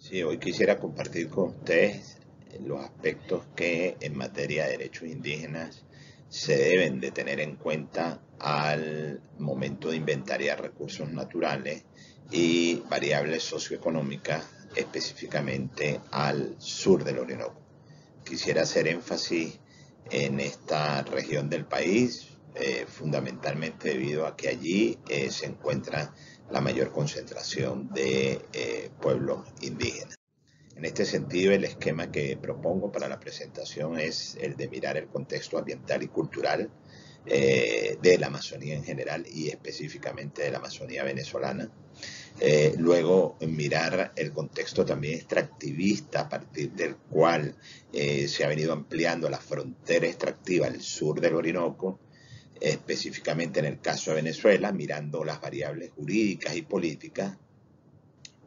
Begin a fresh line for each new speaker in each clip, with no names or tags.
Sí, hoy quisiera compartir con ustedes los aspectos que en materia de derechos indígenas se deben de tener en cuenta al momento de inventariar recursos naturales y variables socioeconómicas, específicamente al sur del Orinoco. Quisiera hacer énfasis en esta región del país, fundamentalmente debido a que allí se encuentra la mayor concentración de pueblos indígenas. En este sentido, el esquema que propongo para la presentación es el de mirar el contexto ambiental y cultural de la Amazonía en general y específicamente de la Amazonía venezolana. Luego mirar el contexto también extractivista a partir del cual se ha venido ampliando la frontera extractiva al sur del Orinoco, específicamente en el caso de Venezuela, mirando las variables jurídicas y políticas,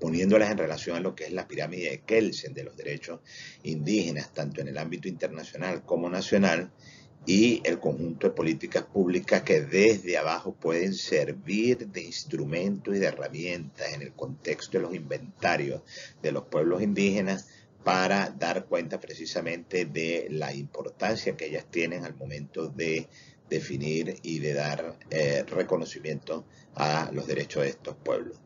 poniéndolas en relación a lo que es la pirámide de Kelsen de los derechos indígenas, tanto en el ámbito internacional como nacional, y el conjunto de políticas públicas que desde abajo pueden servir de instrumento y de herramientas en el contexto de los inventarios de los pueblos indígenas para dar cuenta precisamente de la importancia que ellas tienen al momento de definir y de dar reconocimiento a los derechos de estos pueblos.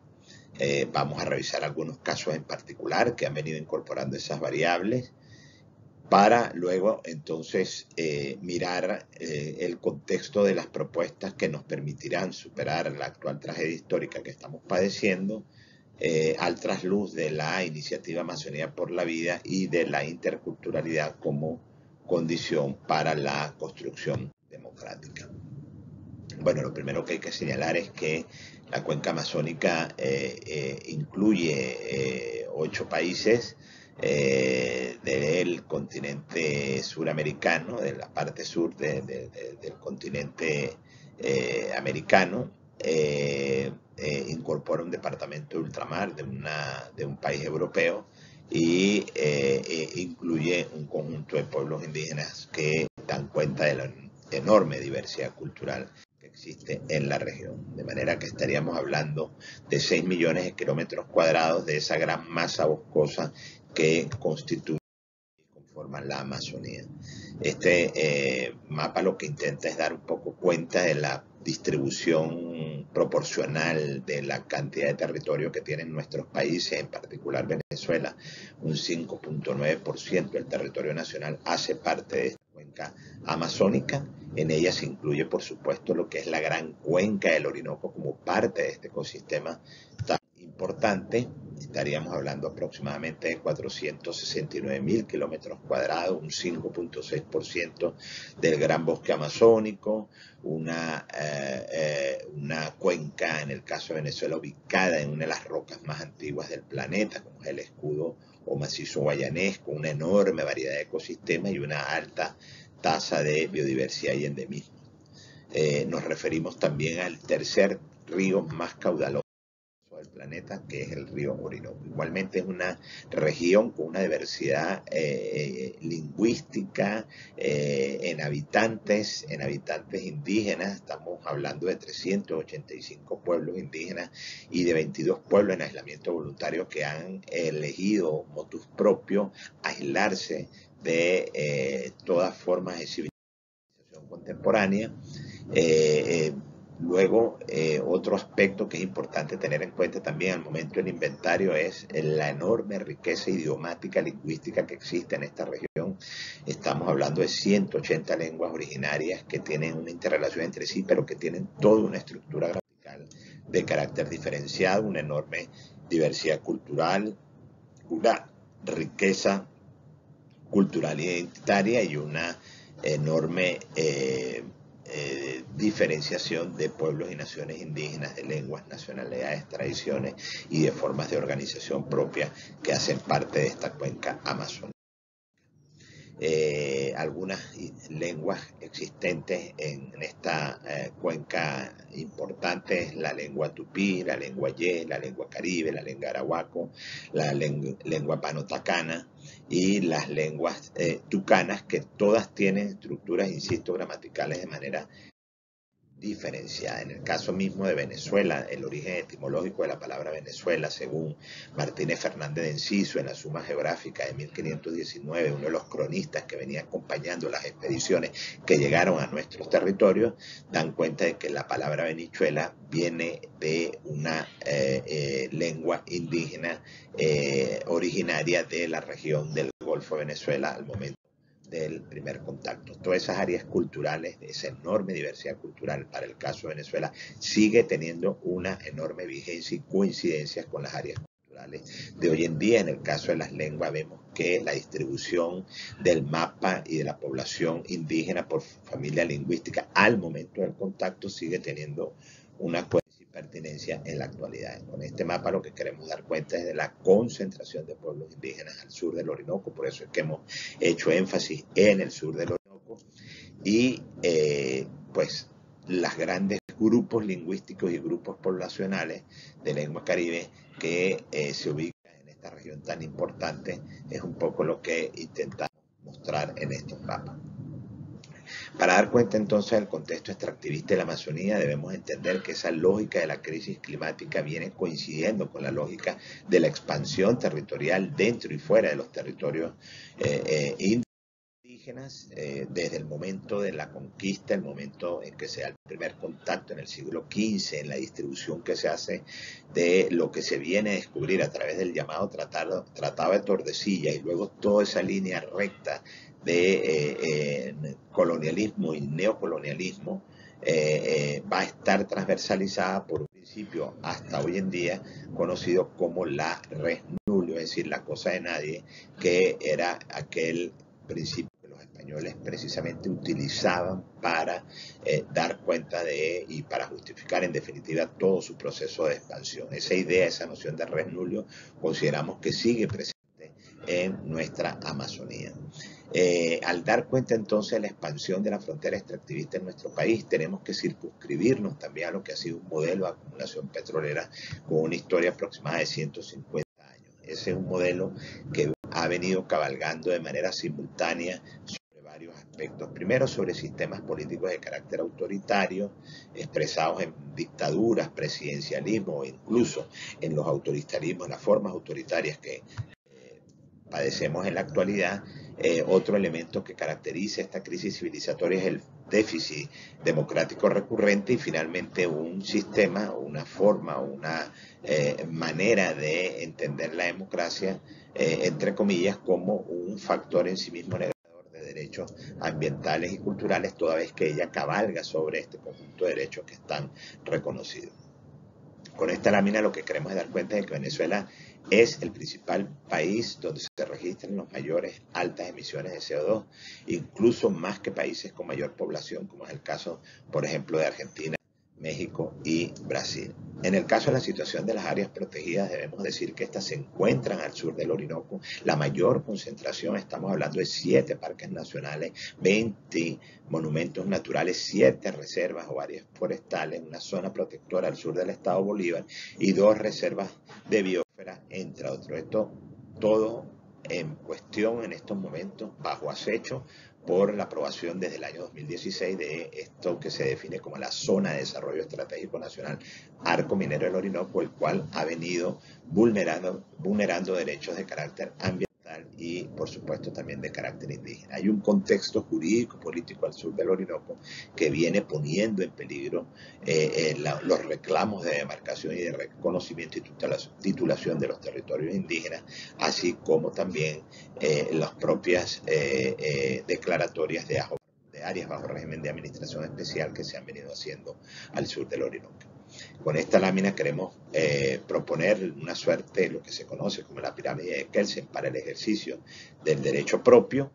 Vamos a revisar algunos casos en particular que han venido incorporando esas variables para luego entonces mirar el contexto de las propuestas que nos permitirán superar la actual tragedia histórica que estamos padeciendo al trasluz de la iniciativa Amazonía por la Vida y de la interculturalidad como condición para la construcción democrática. Bueno, lo primero que hay que señalar es que la cuenca amazónica incluye 8 países del continente suramericano, de la parte sur del continente americano. Incorpora un departamento de ultramar de un país europeo y incluye un conjunto de pueblos indígenas que dan cuenta de la enorme diversidad cultural que existe en la región. De manera que estaríamos hablando de 6 millones de kilómetros cuadrados de esa gran masa boscosa que constituye y conforman la Amazonía. Este mapa lo que intenta es dar un poco cuenta de la distribución proporcional de la cantidad de territorio que tienen nuestros países, en particular Venezuela. Un 5.9% del territorio nacional hace parte de esta cuenca amazónica. En ella se incluye, por supuesto, lo que es la gran cuenca del Orinoco como parte de este ecosistema tan importante. Estaríamos hablando aproximadamente de 469.000 kilómetros cuadrados, un 5.6% del gran bosque amazónico, una cuenca, en el caso de Venezuela, ubicada en una de las rocas más antiguas del planeta, como es el escudo o macizo guayanés, con una enorme variedad de ecosistemas y una alta tasa de biodiversidad y endemismo. Nos referimos también al tercer río más caudaloso del planeta, que es el río Orinoco. Igualmente es una región con una diversidad lingüística en habitantes indígenas. Estamos hablando de 385 pueblos indígenas y de 22 pueblos en aislamiento voluntario que han elegido motus propio aislarse de todas formas de civilización contemporánea. Luego, otro aspecto que es importante tener en cuenta también al momento del inventario es la enorme riqueza idiomática, lingüística que existe en esta región. Estamos hablando de 180 lenguas originarias que tienen una interrelación entre sí, pero que tienen toda una estructura gramatical de carácter diferenciado, una enorme diversidad cultural, una riqueza cultural e identitaria y una enorme diferenciación de pueblos y naciones indígenas, de lenguas, nacionalidades, tradiciones y de formas de organización propia que hacen parte de esta cuenca amazónica. Algunas lenguas existentes en esta cuenca importante es la lengua tupí, la lengua ye, la lengua caribe, la lengua arahuaco, la lengua panotacana y las lenguas tucanas, que todas tienen estructuras, insisto, gramaticales de manera diferenciada. En el caso mismo de Venezuela, el origen etimológico de la palabra Venezuela, según Martínez Fernández de Enciso, en la Suma Geográfica de 1519, uno de los cronistas que venía acompañando las expediciones que llegaron a nuestros territorios, dan cuenta de que la palabra Venezuela viene de una lengua indígena originaria de la región del Golfo de Venezuela al momento del primer contacto. Todas esas áreas culturales, esa enorme diversidad cultural para el caso de Venezuela, sigue teniendo una enorme vigencia y coincidencias con las áreas culturales de hoy en día. En el caso de las lenguas vemos que la distribución del mapa y de la población indígena por familia lingüística al momento del contacto sigue teniendo una pertinencia en la actualidad. Con este mapa lo que queremos dar cuenta es de la concentración de pueblos indígenas al sur del Orinoco, por eso es que hemos hecho énfasis en el sur del Orinoco, y pues los grandes grupos lingüísticos y grupos poblacionales de lengua caribe que se ubican en esta región tan importante, es un poco lo que intentamos mostrar en estos mapas. Para dar cuenta entonces del contexto extractivista de la Amazonía, debemos entender que esa lógica de la crisis climática viene coincidiendo con la lógica de la expansión territorial dentro y fuera de los territorios indígenas, desde el momento de la conquista, el momento en que se da el primer contacto en el siglo XV, en la distribución que se hace de lo que se viene a descubrir a través del llamado Tratado de Tordesillas, y luego toda esa línea recta de colonialismo y neocolonialismo va a estar transversalizada por un principio hasta hoy en día conocido como la res nullius, es decir, la cosa de nadie, que era aquel principio que los españoles precisamente utilizaban para dar cuenta de y para justificar en definitiva todo su proceso de expansión. Esa idea, esa noción de res nullius, consideramos que sigue presente en nuestra Amazonía. Al dar cuenta entonces de la expansión de la frontera extractivista en nuestro país, tenemos que circunscribirnos también a lo que ha sido un modelo de acumulación petrolera con una historia aproximada de 150 años. Ese es un modelo que ha venido cabalgando de manera simultánea sobre varios aspectos. Primero, sobre sistemas políticos de carácter autoritario, expresados en dictaduras, presidencialismo o incluso en los autoritarismos, en las formas autoritarias que padecemos en la actualidad. Otro elemento que caracteriza esta crisis civilizatoria es el déficit democrático recurrente y finalmente un sistema, una forma, una manera de entender la democracia, entre comillas, como un factor en sí mismo negador de derechos ambientales y culturales, toda vez que ella cabalga sobre este conjunto de derechos que están reconocidos. Con esta lámina lo que queremos es dar cuenta de que Venezuela es el principal país donde se registran las mayores altas emisiones de CO2, incluso más que países con mayor población, como es el caso, por ejemplo, de Argentina, México y Brasil. En el caso de la situación de las áreas protegidas, debemos decir que estas se encuentran al sur del Orinoco. La mayor concentración, estamos hablando de 7 parques nacionales, 20 monumentos naturales, 7 reservas o áreas forestales, una zona protectora al sur del estado Bolívar y 2 reservas de biosfera, entre otros. Esto todo en cuestión en estos momentos, bajo acecho por la aprobación desde el año 2016 de esto que se define como la Zona de Desarrollo Estratégico Nacional Arco Minero del Orinoco, el cual ha venido vulnerando derechos de carácter ambiental y por supuesto también de carácter indígena. Hay un contexto jurídico político al sur del Orinoco que viene poniendo en peligro los reclamos de demarcación y de reconocimiento y titulación de los territorios indígenas, así como también las propias declaratorias de áreas bajo régimen de administración especial que se han venido haciendo al sur del Orinoco. Con esta lámina queremos proponer una suerte, lo que se conoce como la pirámide de Kelsen, para el ejercicio del derecho propio,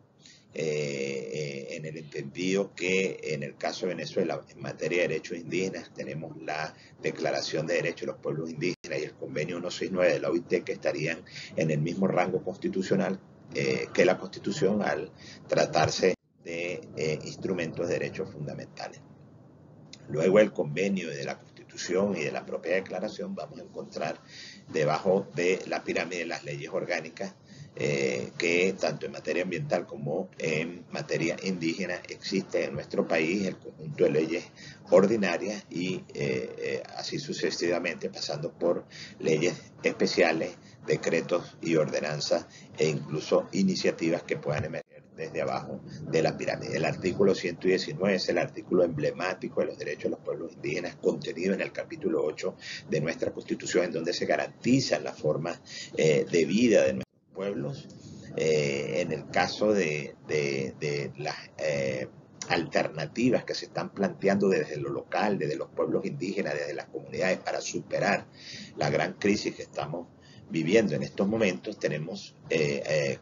en el entendido que en el caso de Venezuela, en materia de derechos indígenas, tenemos la Declaración de Derechos de los Pueblos Indígenas y el Convenio 169 de la OIT, que estarían en el mismo rango constitucional que la Constitución al tratarse de instrumentos de derechos fundamentales. Luego el convenio de la Constitución y de la propia declaración vamos a encontrar debajo de la pirámide las leyes orgánicas que tanto en materia ambiental como en materia indígena existe en nuestro país el conjunto de leyes ordinarias y así sucesivamente, pasando por leyes especiales, decretos y ordenanzas e incluso iniciativas que puedan emerger desde abajo de la pirámide. El artículo 119 es el artículo emblemático de los derechos de los pueblos indígenas, contenido en el capítulo 8 de nuestra Constitución, en donde se garantizan las formas de vida de nuestros pueblos. En el caso de las alternativas que se están planteando desde lo local, desde los pueblos indígenas, desde las comunidades para superar la gran crisis que estamos viviendo en estos momentos, tenemos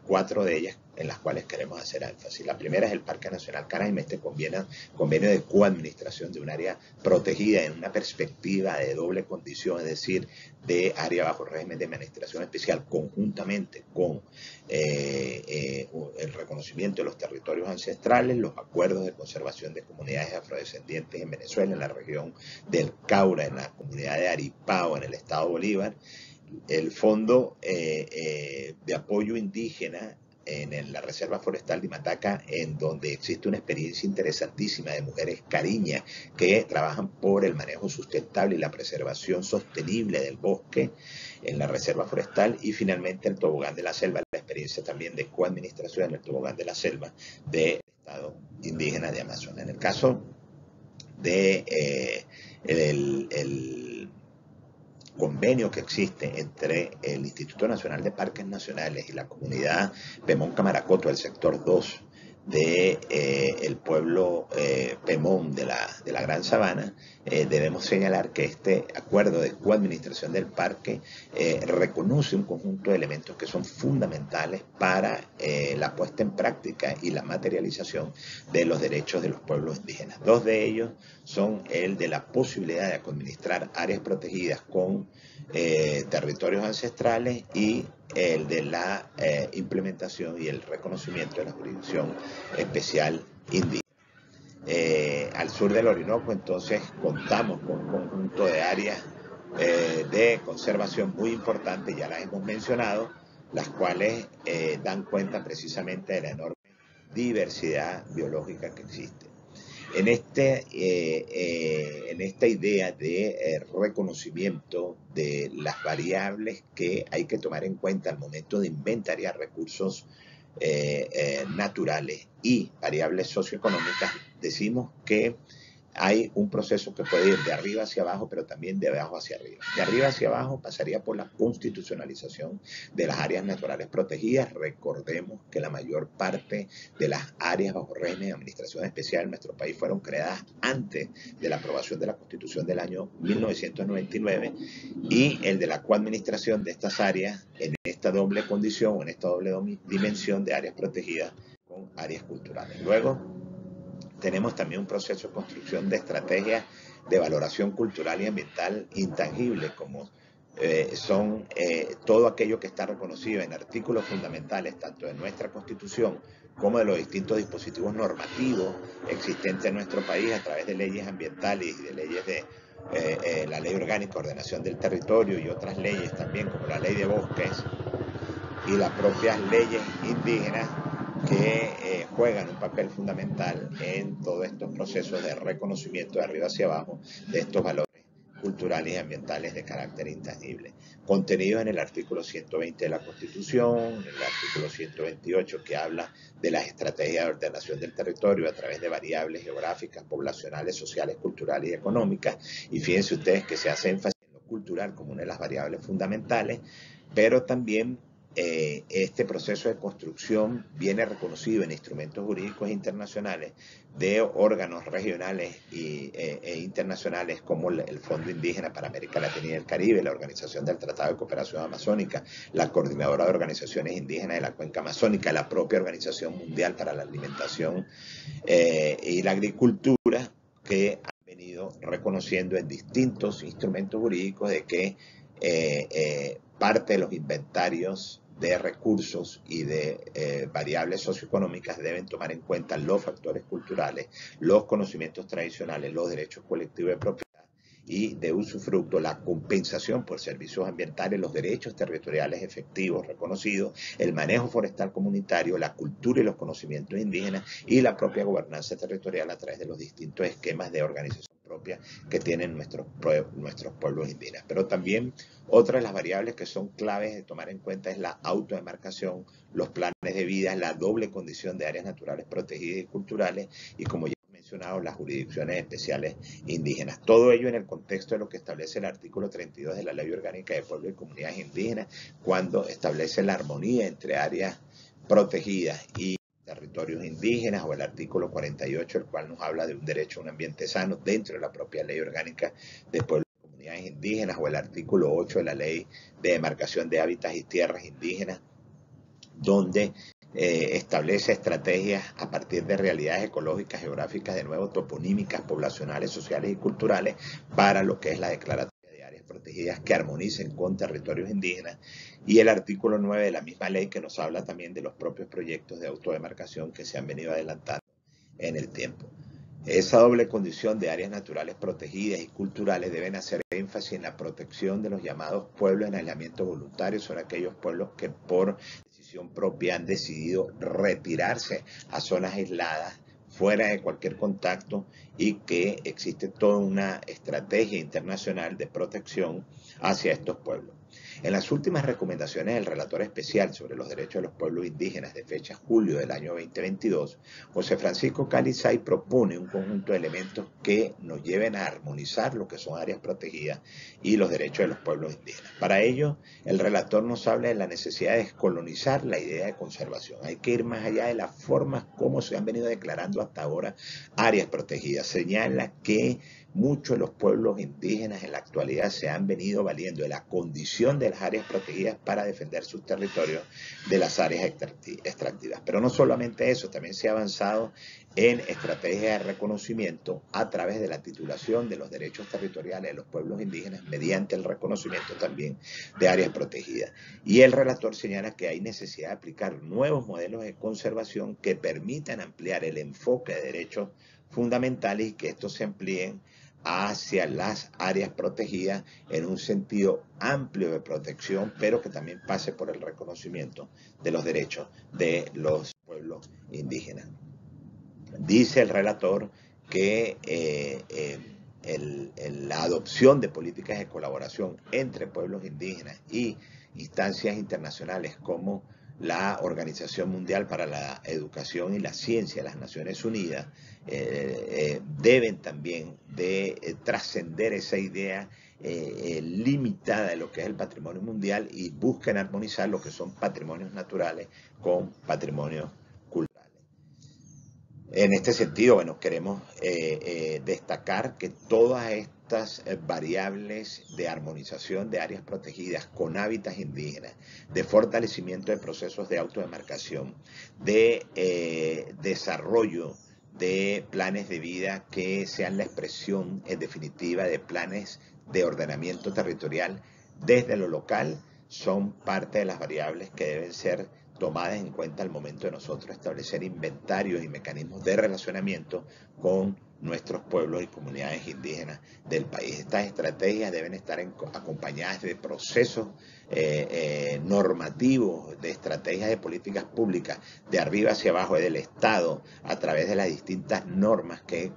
4 de ellas en las cuales queremos hacer énfasis. La primera es el Parque Nacional Canaima, este convenio de coadministración de un área protegida en una perspectiva de doble condición, es decir, de área bajo régimen de administración especial, conjuntamente con el reconocimiento de los territorios ancestrales, los acuerdos de conservación de comunidades afrodescendientes en Venezuela, en la región del Caura, en la comunidad de Aripao, en el estado Bolívar, el Fondo de Apoyo Indígena en la Reserva Forestal de Mataca, en donde existe una experiencia interesantísima de mujeres cariñas que trabajan por el manejo sustentable y la preservación sostenible del bosque en la Reserva Forestal, y finalmente el Tobogán de la Selva, la experiencia también de coadministración en el Tobogán de la Selva del Estado Indígena de Amazonas. En el caso de el convenio que existe entre el Instituto Nacional de Parques Nacionales y la comunidad Pemón Camaracoto, del sector 2 de el pueblo Pemón de la Gran Sabana, debemos señalar que este acuerdo de coadministración del parque reconoce un conjunto de elementos que son fundamentales para la puesta en práctica y la materialización de los derechos de los pueblos indígenas. 2 de ellos son el de la posibilidad de administrar áreas protegidas con territorios ancestrales, y el de la implementación y el reconocimiento de la jurisdicción especial indígena. Al sur del Orinoco, entonces, contamos con un conjunto de áreas de conservación muy importantes, ya las hemos mencionado, las cuales dan cuenta precisamente de la enorme diversidad biológica que existe. En esta idea de reconocimiento de las variables que hay que tomar en cuenta al momento de inventariar recursos naturales y variables socioeconómicas, decimos que hay un proceso que puede ir de arriba hacia abajo, pero también de abajo hacia arriba. De arriba hacia abajo pasaría por la constitucionalización de las áreas naturales protegidas. Recordemos que la mayor parte de las áreas bajo régimen de administración especial en nuestro país fueron creadas antes de la aprobación de la Constitución del año 1999, y el de la coadministración de estas áreas en esta doble condición, en esta doble dimensión de áreas protegidas con áreas culturales. Luego, tenemos también un proceso de construcción de estrategias de valoración cultural y ambiental intangible, como son todo aquello que está reconocido en artículos fundamentales tanto de nuestra Constitución como de los distintos dispositivos normativos existentes en nuestro país a través de leyes ambientales y de leyes de la Ley Orgánica de Ordenación del Territorio y otras leyes también, como la Ley de Bosques y las propias leyes indígenas, que juegan un papel fundamental en todos estos procesos de reconocimiento de arriba hacia abajo de estos valores culturales y ambientales de carácter intangible, contenidos en el artículo 120 de la Constitución, en el artículo 128, que habla de las estrategias de ordenación del territorio a través de variables geográficas, poblacionales, sociales, culturales y económicas. Y fíjense ustedes que se hace énfasis en lo cultural como una de las variables fundamentales, pero también este proceso de construcción viene reconocido en instrumentos jurídicos internacionales de órganos regionales e internacionales, como el Fondo Indígena para América Latina y el Caribe, la Organización del Tratado de Cooperación Amazónica, la Coordinadora de Organizaciones Indígenas de la Cuenca Amazónica, la propia Organización Mundial para la Alimentación y la Agricultura, que han venido reconociendo en distintos instrumentos jurídicos de que parte de los inventarios de recursos y de variables socioeconómicas deben tomar en cuenta los factores culturales, los conocimientos tradicionales, los derechos colectivos de propiedad y de usufructo, la compensación por servicios ambientales, los derechos territoriales efectivos reconocidos, el manejo forestal comunitario, la cultura y los conocimientos indígenas y la propia gobernanza territorial a través de los distintos esquemas de organización propia que tienen nuestros pueblos indígenas. Pero también otra de las variables que son claves de tomar en cuenta es la autodemarcación, los planes de vida, la doble condición de áreas naturales protegidas y culturales y, como ya he mencionado, las jurisdicciones especiales indígenas. Todo ello en el contexto de lo que establece el artículo 32 de la Ley Orgánica de Pueblos y Comunidades Indígenas, cuando establece la armonía entre áreas protegidas y territorios indígenas, o el artículo 48, el cual nos habla de un derecho a un ambiente sano dentro de la propia Ley Orgánica de Pueblos y Comunidades Indígenas, o el artículo 8 de la Ley de Demarcación de Hábitats y Tierras Indígenas, donde establece estrategias a partir de realidades ecológicas, geográficas, de nuevo toponímicas, poblacionales, sociales y culturales para lo que es la declaratoria de áreas protegidas que armonicen con territorios indígenas, y el artículo 9 de la misma ley, que nos habla también de los propios proyectos de autodemarcación que se han venido adelantando en el tiempo. Esa doble condición de áreas naturales protegidas y culturales deben hacer énfasis en la protección de los llamados pueblos en aislamiento voluntario. Son aquellos pueblos que por decisión propia han decidido retirarse a zonas aisladas, fuera de cualquier contacto, y que existe toda una estrategia internacional de protección hacia estos pueblos. En las últimas recomendaciones del relator especial sobre los derechos de los pueblos indígenas de fecha julio del año 2022, José Francisco Calizay propone un conjunto de elementos que nos lleven a armonizar lo que son áreas protegidas y los derechos de los pueblos indígenas. Para ello, el relator nos habla de la necesidad de descolonizar la idea de conservación. Hay que ir más allá de las formas como se han venido declarando hasta ahora áreas protegidas. Señala que muchos de los pueblos indígenas en la actualidad se han venido valiendo de la condición de las áreas protegidas para defender sus territorios de las áreas extractivas. Pero no solamente eso, también se ha avanzado en estrategias de reconocimiento a través de la titulación de los derechos territoriales de los pueblos indígenas mediante el reconocimiento también de áreas protegidas. Y el relator señala que hay necesidad de aplicar nuevos modelos de conservación que permitan ampliar el enfoque de derechos fundamentales y que estos se amplíen hacia las áreas protegidas en un sentido amplio de protección, pero que también pase por el reconocimiento de los derechos de los pueblos indígenas. Dice el relator que la adopción de políticas de colaboración entre pueblos indígenas y instancias internacionales como la Organización Mundial para la Educación y la Ciencia, las Naciones Unidas, deben también de trascender esa idea limitada de lo que es el patrimonio mundial y busquen armonizar lo que son patrimonios naturales con patrimonios culturales. En este sentido, bueno, queremos destacar que todas estas variables de armonización de áreas protegidas con hábitats indígenas, de fortalecimiento de procesos de autodemarcación, de desarrollo de planes de vida que sean la expresión en definitiva de planes de ordenamiento territorial desde lo local, son parte de las variables que deben ser tomadas en cuenta al momento de nosotros establecer inventarios y mecanismos de relacionamiento con nuestros pueblos y comunidades indígenas del país. Estas estrategias deben estar acompañadas de procesos normativos, de estrategias de políticas públicas, de arriba hacia abajo, del Estado, a través de las distintas normas que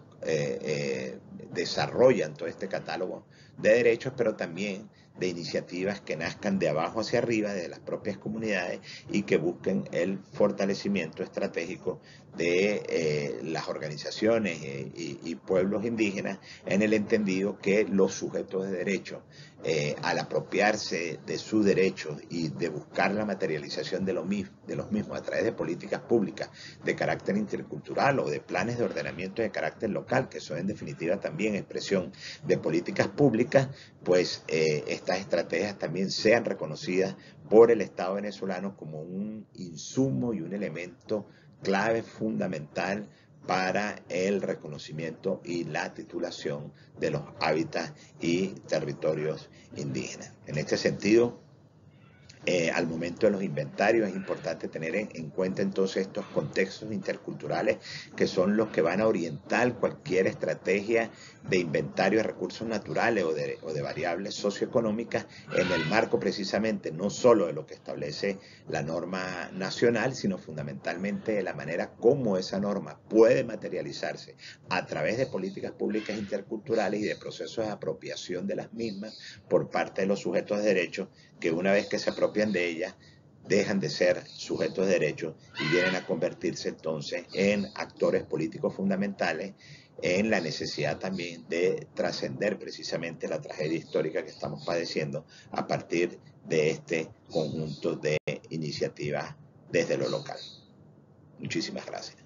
desarrollan todo este catálogo de derechos, pero también de iniciativas que nazcan de abajo hacia arriba, de las propias comunidades, y que busquen el fortalecimiento estratégico de las organizaciones y pueblos indígenas, en el entendido que los sujetos de derecho, al apropiarse de sus derechos y de buscar la materialización de los mismos a través de políticas públicas de carácter intercultural o de planes de ordenamiento de carácter local, que son en definitiva también expresión de políticas públicas, pues estas estrategias también sean reconocidas por el Estado venezolano como un insumo y un elemento clave fundamental para el reconocimiento y la titulación de los hábitats y territorios indígenas. En este sentido, Al momento de los inventarios es importante tener en cuenta entonces estos contextos interculturales que son los que van a orientar cualquier estrategia de inventario de recursos naturales o de variables socioeconómicas en el marco precisamente no solo de lo que establece la norma nacional, sino fundamentalmente de la manera como esa norma puede materializarse a través de políticas públicas interculturales y de procesos de apropiación de las mismas por parte de los sujetos de derecho que una vez que se apropian de ellas dejan de ser sujetos de derecho y vienen a convertirse entonces en actores políticos fundamentales en la necesidad también de trascender precisamente la tragedia histórica que estamos padeciendo a partir de este conjunto de iniciativas desde lo local. Muchísimas gracias.